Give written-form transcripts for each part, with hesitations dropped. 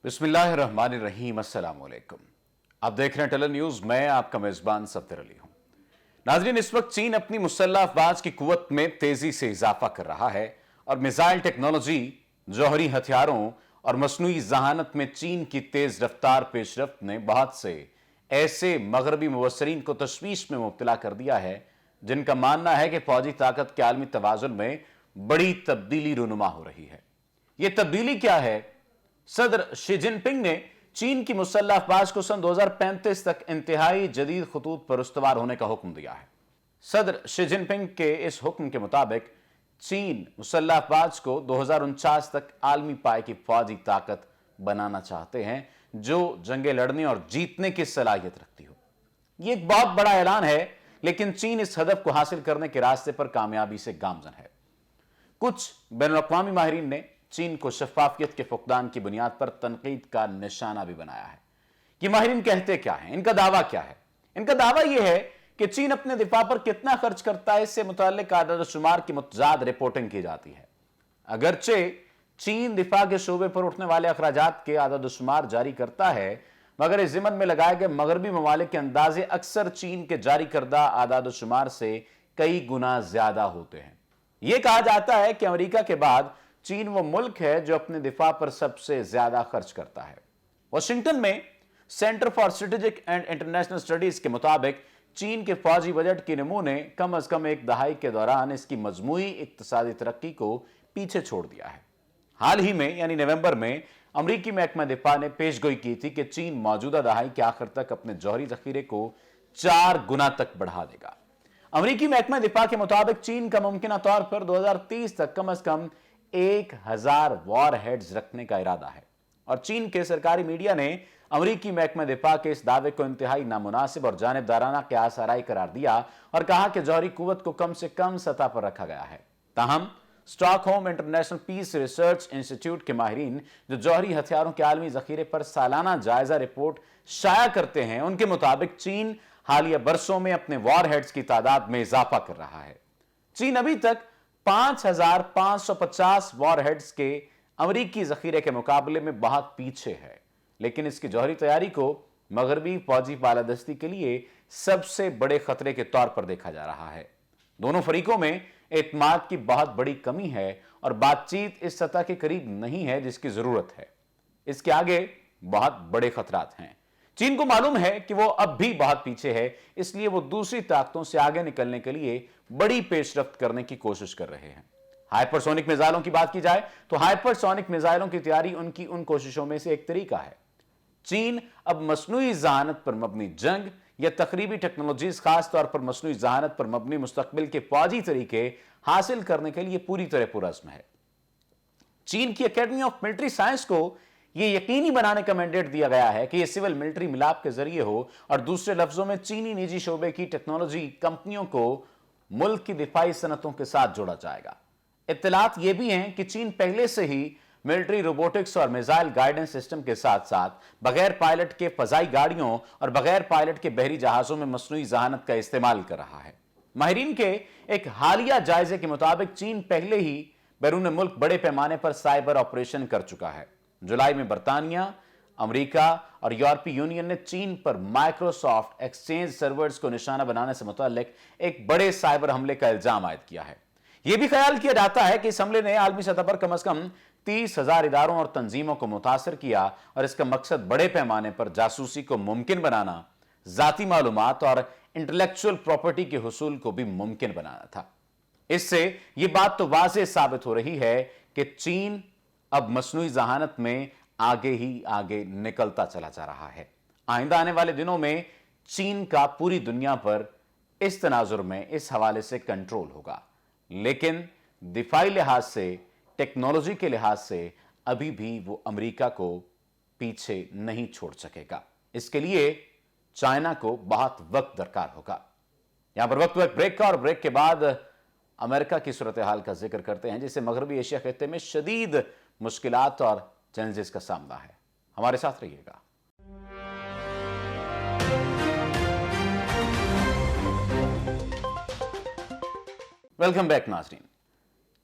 बिस्मिल्लाहिर्रहमानिर्रहीम, अस्सलाम वालेकुम। आप देख रहे हैं टेलर न्यूज, मैं आपका मेजबान सफदर अली हूं। नाजरीन, इस वक्त चीन अपनी मुसल्लह अफवाज की कुव्वत में तेजी से इजाफा कर रहा है और मिसाइल टेक्नोलॉजी, जौहरी हथियारों और मसनूई जहानत में चीन की तेज रफ्तार पेशरफ्त ने बहुत से ऐसे मगरबी मुबस्सरीन को तशवीश में मुब्तला कर दिया है जिनका मानना है कि फौजी ताकत के आलमी तवाजुन में बड़ी तब्दीली रूनुमा हो रही है। यह तब्दीली क्या है? सदर शी जिनपिंग ने चीन की मुसल्लह अफवाज को सन 2035 तक इंतहाई जदीद खतूत पर उस्तवार होने का हुक्म दिया है। सदर शी जिनपिंग के इस हुक्म के मुताबिक चीन मुसल्लह अफवाज को 2049 तक आलमी पाए की फौजी ताकत बनाना चाहते हैं जो जंगे लड़ने और जीतने की सलाहियत रखती हो। यह एक बहुत बड़ा ऐलान है, लेकिन चीन इस हदफ को हासिल करने के रास्ते पर कामयाबी से गामजन है। कुछ बैनुल-अक़वामी माहिरीन ने चीन को शफाफियत के फुकदान की बुनियाद पर तनकीद का निशाना भी बनाया है। ये माहिरीन कहते क्या है? इनका दावा क्या है? इनका दावा यह है कि चीन अपने दिफा पर कितना खर्च करता है, इससे मुताल्लिक आदाद शुमार की मुतजाद रिपोर्टिंग की जाती है। अगरचे चीन दिफा के शोबे पर उठने वाले अखराजात के आदाद शुमार जारी करता है, मगर इस जिमन में लगाए गए मगरबी ममालिक के अंदाजे अक्सर चीन के जारी करदा आदाद शुमार से कई गुना ज्यादा होते हैं। यह कहा जाता है कि अमेरिका के बाद चीन वो मुल्क है जो अपने दिफा पर सबसे ज्यादा खर्च करता है। वाशिंगटन में centre for strategic and international studies के मुताबिक चीन के फौजी बजट के नमूने कम अज कम एक दहाई के दौरान इसकी मजमूई इक्तिसादी तरक्की को पीछे छोड़ दिया है। हाल ही में यानी नवंबर में अमरीकी महकमा दिफा ने पेशगोई की थी कि चीन मौजूदा दहाई के आखिर तक अपने जौहरी जखीरे को 4 गुना तक बढ़ा देगा। अमरीकी महकमा दिफा के मुताबिक चीन का मुमकिना तौर पर 2030 तक कम अज कम 1000 वॉर हेड्स रखने का इरादा है। और चीन के सरकारी मीडिया ने अमरीकी महकमा दिफा के इस दावे को इंतहाई नामुनासिब और जानिबदाराना क़यास आराई करार दिया और कहा कि जौहरी कुव्वत को कम से कम सतह पर रखा गया है। ताहम Stockholm International Peace Research Institute के माहिरीन जो जौहरी हथियारों के आलमी जखीरे पर सालाना जायजा रिपोर्ट शाया करते हैं, उनके मुताबिक चीन हालिया बरसों में अपने वॉर हेड्स की तादाद में इजाफा कर रहा है। चीन अभी तक 5550 वॉर हेड्स के अमरीकी जखीरे के मुकाबले में बहुत पीछे है, लेकिन इसकी जौहरी तैयारी को मगरबी फौजी बालादस्ती के लिए सबसे बड़े खतरे के तौर पर देखा जा रहा है। दोनों फरीकों में एतमाद की बहुत बड़ी कमी है और बातचीत इस सतह के करीब नहीं है जिसकी जरूरत है। इसके आगे बहुत बड़े खतरात हैं। चीन को मालूम है कि वो अब भी बहुत पीछे है, इसलिए वो दूसरी ताकतों से आगे निकलने के लिए बड़ी पेशरफ्त करने की कोशिश कर रहे हैं। हाइपरसोनिक मिसाइलों की बात की जाए तो हाइपरसोनिक मिसाइलों की तैयारी उनकी उन कोशिशों में से एक तरीका है। चीन अब मसनूई जहानत पर मबनी जंग या तकरीबी टेक्नोलॉजीज, खास तौर पर मसनूई जहानत पर मबनी मुस्तकबिल के फौजी तरीके हासिल करने के लिए पूरी तरह पुरअज़्म है। चीन की एकेडमी ऑफ मिलिट्री साइंस को यह यकीनी बनाने का मैंडेट दिया गया है कि यह सिविल मिलिट्री मिलाप के जरिए हो और दूसरे लफ्जों में चीनी निजी शोबे की टेक्नोलॉजी कंपनियों को मुल्क की दिफाई सनतों के साथ जोड़ा जाएगा। इत्तलात यह भी हैं कि चीन पहले से ही मिलिट्री रोबोटिक्स और मिसाइल गाइडेंस सिस्टम के साथ साथ बगैर पायलट के फजाई गाड़ियों और बगैर पायलट के बहरी जहाजों में मसनूई जहानत का इस्तेमाल कर रहा है। माहिरीन के एक हालिया जायजे के मुताबिक चीन पहले ही बैरून मुल्क बड़े पैमाने पर साइबर ऑपरेशन कर चुका है। जुलाई में बरतानिया, अमेरिका और यूरोपीय यूनियन ने चीन पर माइक्रोसॉफ्ट एक्सचेंज सर्वर्स को निशाना बनाने से मुताल्लिक एक बड़े साइबर हमले का इल्जाम आयद किया है। यह भी ख्याल किया जाता है कि इस हमले ने आलमी सतह पर कम से कम 30,000 इदारों और तंजीमों को मुतासर किया और इसका मकसद बड़े पैमाने पर जासूसी को मुमकिन बनाना, जाती मालूमात और इंटेलेक्चुअल प्रॉपर्टी के हुसूल को भी मुमकिन बनाना था। इससे यह बात तो वाज़ेह साबित हो रही है कि चीन अब मसनूई जहानत में आगे ही आगे निकलता चला जा रहा है। आइंदा आने वाले दिनों में चीन का पूरी दुनिया पर इस तनाजुर में इस हवाले से कंट्रोल होगा, लेकिन दिफाई लिहाज से, टेक्नोलॉजी के लिहाज से अभी भी वो अमेरिका को पीछे नहीं छोड़ सकेगा। इसके लिए चाइना को बहुत वक्त दरकार होगा। यहां पर वक्त ब्रेक का, और ब्रेक के बाद अमेरिका की सूरत हाल का जिक्र करते हैं जिसे मगरबी एशिया खित्ते में शदीद मुश्किलात और चैलेंजेस का सामना है। हमारे साथ रहिएगा। वेलकम बैक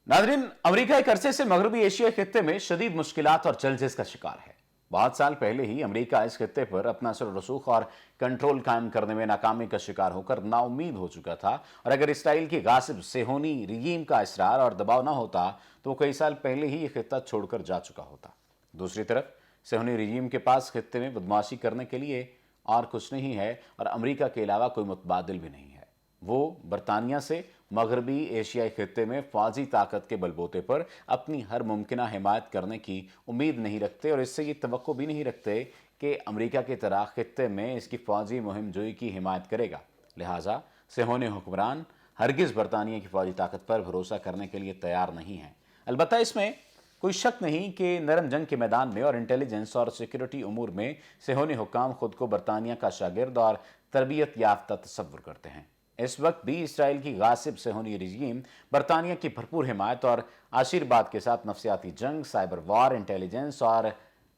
नाजरीन, अमेरिका एक अरसे से मगरबी एशिया खित्ते में शदीद मुश्किलात और चैलेंजेस का शिकार है। बहुत साल पहले ही अमेरिका इस खित्ते पर अपना असर रसूख और कंट्रोल कायम करने में नाकामी का शिकार होकर नाउम्मीद हो चुका था, और अगर इसराइल की गासिब सेहोनी रिजीम का इसरार और दबाव न होता तो वो कई साल पहले ही ये खित्ता छोड़कर जा चुका होता। दूसरी तरफ सेहोनी रिजीम के पास खित्ते में बदमाशी करने के लिए और कुछ नहीं है, और अमेरिका के अलावा कोई मुतबादिल भी नहीं है। वो बरतानिया से मगरबी एशियाई खित्ते में फौजी ताकत के बलबूते पर अपनी हर मुमकिना हिमायत करने की उम्मीद नहीं रखते, और इससे ये तवक्को भी नहीं रखते कि अमेरिका की तरह खित्ते में इसकी फौजी मुहिम जोई की हिमायत करेगा। लिहाजा सेहोनी हुक्मरान हरगिज़ बरतानिया की फौजी ताकत पर भरोसा करने के लिए तैयार नहीं है। अलबत्ता इसमें कोई शक नहीं कि नरम जंग के मैदान में और इंटेलिजेंस और सिक्योरिटी उमूर में सेहोनी हुक्काम खुद को बरतानिया का शागिर्द और तरबियत याफ्ता तस्वुर करते हैं। इस वक्त भी इसराइल की गासिब सेहोनी रिजीम बरतानिया की भरपूर हिमायत और आशीर्वाद के साथ नफसियाती जंग, साइबर वार, इंटेलिजेंस और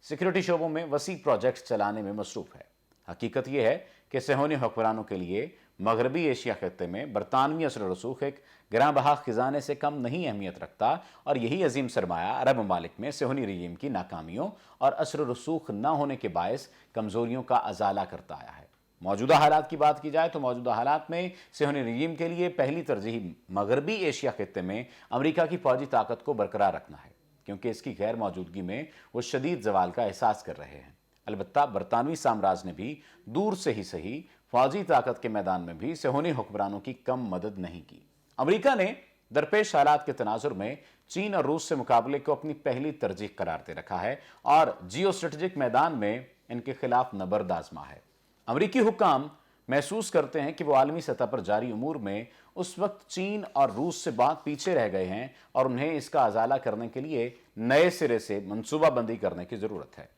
सिक्योरिटी शोबों में वसी प्रोजेक्ट्स चलाने में मसरूफ है। हकीकत यह है कि सेहोनी हुक्मरानों के लिए मगरबी एशिया खित्ते में बरतानवी असर रसूख एक गिरां बहा खजाने से कम नहीं अहमियत रखता, और यही अजीम सरमाया अरब ममालिक में सेहोनी रिजीम की नाकामियों और असर रसूख न होने के बायस कमजोरियों का अजाला करता आया है। मौजूदा हालात की बात की जाए तो मौजूदा हालात में सेहोनी रिजीम के लिए पहली तरजीह मगरबी एशिया खित्ते में अमेरिका की फौजी ताकत को बरकरार रखना है, क्योंकि इसकी गैर मौजूदगी में वो शदीद जवाल का एहसास कर रहे हैं। अलबत्ता बरतानवी साम्राज्य ने भी दूर से ही सही फौजी ताकत के मैदान में भी सेहोनी हुक्मरानों की कम मदद नहीं की। अमेरिका ने दरपेश हालात के तनाजुर में चीन और रूस से मुकाबले को अपनी पहली तरजीह करार दे रखा है और जियो स्ट्रेटेजिक मैदान में इनके खिलाफ नबर्द आजमा है। अमेरिकी हुक्काम महसूस करते हैं कि वो आलमी सतह पर जारी उमूर में उस वक्त चीन और रूस से बहुत पीछे रह गए हैं, और उन्हें इसका अजाला करने के लिए नए सिरे से मंसूबाबंदी करने की जरूरत है।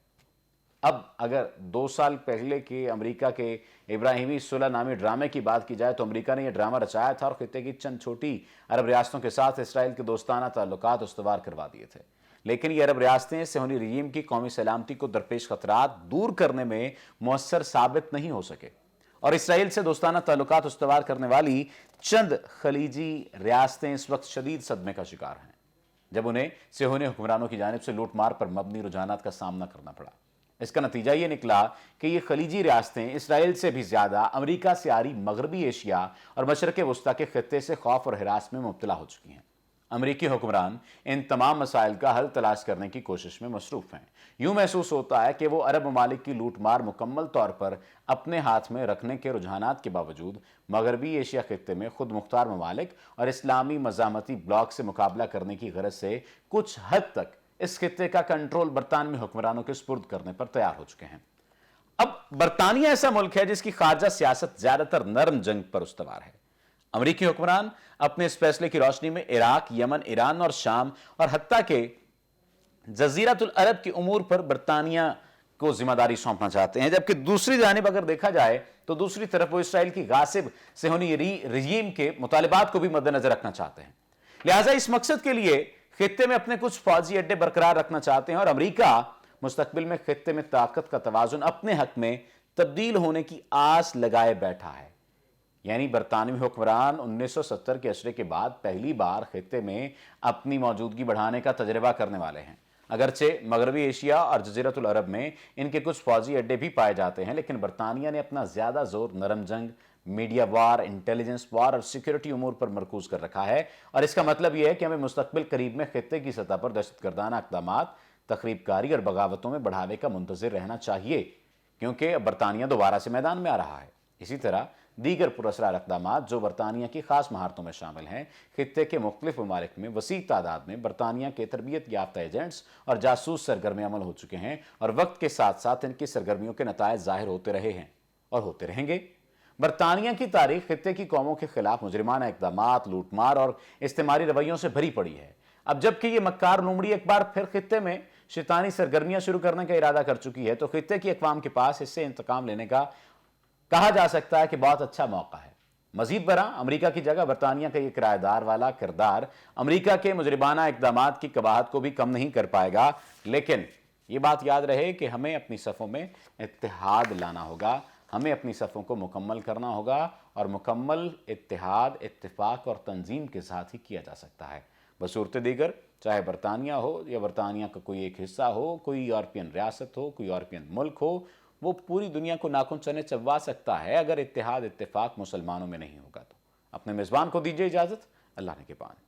अब अगर 2 साल पहले के अमेरिका के इब्राहिमी सुलह नामी ड्रामे की बात की जाए तो अमेरिका ने यह ड्रामा रचाया था और खित्ते की चंद छोटी अरब रियासतों के साथ इसराइल के दोस्ताना ताल्लुकात उस्तवार करवा दिए थे। लेकिन ये अरब रियासतें सेहोनी रिजीम की कौमी सलामती को दरपेश खतरात दूर करने में मुअस्सर साबित नहीं हो सके, और इसराइल से दोस्ताना ताल्लुकात उस्तवार करने वाली चंद खलीजी रियासतें इस वक्त शदीद सदमे का शिकार हैं, जब उन्हें सेहोनी हुक्मरानों की जानिब से लूटमार पर मबनी रुझानात का सामना करना पड़ा। इसका नतीजा ये निकला कि ये खलीजी रियासतें इसराइल से भी ज्यादा अमेरिका से आरी मगरबी एशिया और मशरक़ वस्ता के खित्ते से खौफ और हिरास में मुब्तला हो चुकी हैं। अमेरिकी हुक्मरान इन तमाम मसाइल का हल तलाश करने की कोशिश में मसरूफ हैं। यूं महसूस होता है कि वो अरब ममालिक की लूटमार मुकम्मल तौर पर अपने हाथ में रखने के रुझानात के बावजूद मगरबी एशिया खित्ते में खुद मुख्तार ममालिक और इस्लामी मज़ामती ब्लॉक से मुकाबला करने की गरज से कुछ हद तक इस खित्ते का कंट्रोल बरतानवी हुक्मरानों के सुपुर्द करने पर तैयार हो चुके हैं। अब बरतानिया ऐसा मुल्क है जिसकी खारजा सियासत ज्यादातर नरम जंग पर उस्तवार है। अमेरिकी हुक्मरान अपने इस फैसले की रोशनी में इराक, यमन, ईरान और शाम और हत्ता के जजीरतुल अरब की उमूर पर बरतानिया को जिम्मेदारी सौंपना चाहते हैं, जबकि दूसरी जानिब अगर देखा जाए तो दूसरी तरफ वो इसराइल की गासिब सेहोनी रिजीम के मुतालिबात को भी मद्देनजर रखना चाहते हैं। लिहाजा इस मकसद के लिए खित्ते में अपने कुछ फौजी अड्डे बरकरार रखना चाहते हैं, और अमेरिका मुस्तकबिल में खित्ते में ताकत का तवाजुन अपने हक में तब्दील होने की आस लगाए बैठा है। यानी बरतानवी हुक्मरान 1970 के असरे के बाद पहली बार खित्ते में अपनी मौजूदगी बढ़ाने का तजर्बा करने वाले हैं। अगरचे मगरबी एशिया और जजीरतुल अरब में इनके कुछ फौजी अड्डे भी पाए जाते हैं, लेकिन बरतानिया ने अपना ज्यादा जोर नरम जंग, मीडिया वार, इंटेलिजेंस वार और सिक्योरिटी उमूर पर मरकूज कर रखा है। और इसका मतलब यह है कि हमें मुस्तकबिल करीब में खित्ते की सतह पर दहशतगर्दाना इक़दामात, तखरीबकारी और बगावतों में बढ़ावे का मुंतज़िर रहना चाहिए, क्योंकि अब बरतानिया दोबारा से मैदान में आ रहा है। इसी तरह दीगर पुरअसरार इक़दामात जो बरतानिया की खास महारतों में शामिल हैं, खित्ते के मुख्तलिफ ममालिक में वसी तादाद में बरतानिया के तरबियत याफ्ता एजेंट्स और जासूस सरगर्मे अमल हो चुके हैं, और वक्त के साथ साथ इनकी सरगर्मियों के नतायज जाहिर होते रहे हैं और होते रहेंगे। बरतानिया की तारीख खित्ते की कौमों के खिलाफ मुजरिमाना इक़दामात, लूटमार और इस्तेमारी रवैयों से भरी पड़ी है। अब जबकि ये मक्कार लोमड़ी एक बार फिर खित्ते में शैतानी सरगर्मियां शुरू करने का इरादा कर चुकी है, तो खित्ते की अक़वाम के पास इससे इंतकाम लेने का कहा जा सकता है कि बहुत अच्छा मौका है। मजीद बरा अमेरिका की जगह बरतानिया का ये किराएदार वाला किरदार अमेरिका के मुजरिमाना इक़दामात की कबाहत को भी कम नहीं कर पाएगा, लेकिन ये बात याद रहे कि हमें अपनी सफ़ों में इत्तेहाद लाना होगा, हमें अपनी सफ़ों को मुकम्मल करना होगा, और मुकम्मल इत्तेहाद, इत्तेफाक और तंजीम के साथ ही किया जा सकता है। बसूरत दीगर चाहे बरतानिया हो या बरतानिया का कोई एक हिस्सा हो, कोई यूरोपियन रियासत हो, कोई यूरोपियन मुल्क हो, वो पूरी दुनिया को नाखून चने चबवा सकता है अगर इत्तेहाद इत्तेफाक मुसलमानों में नहीं होगा तो। अपने मेज़बान को दीजिए इजाज़त। अल्लाह ने के पान।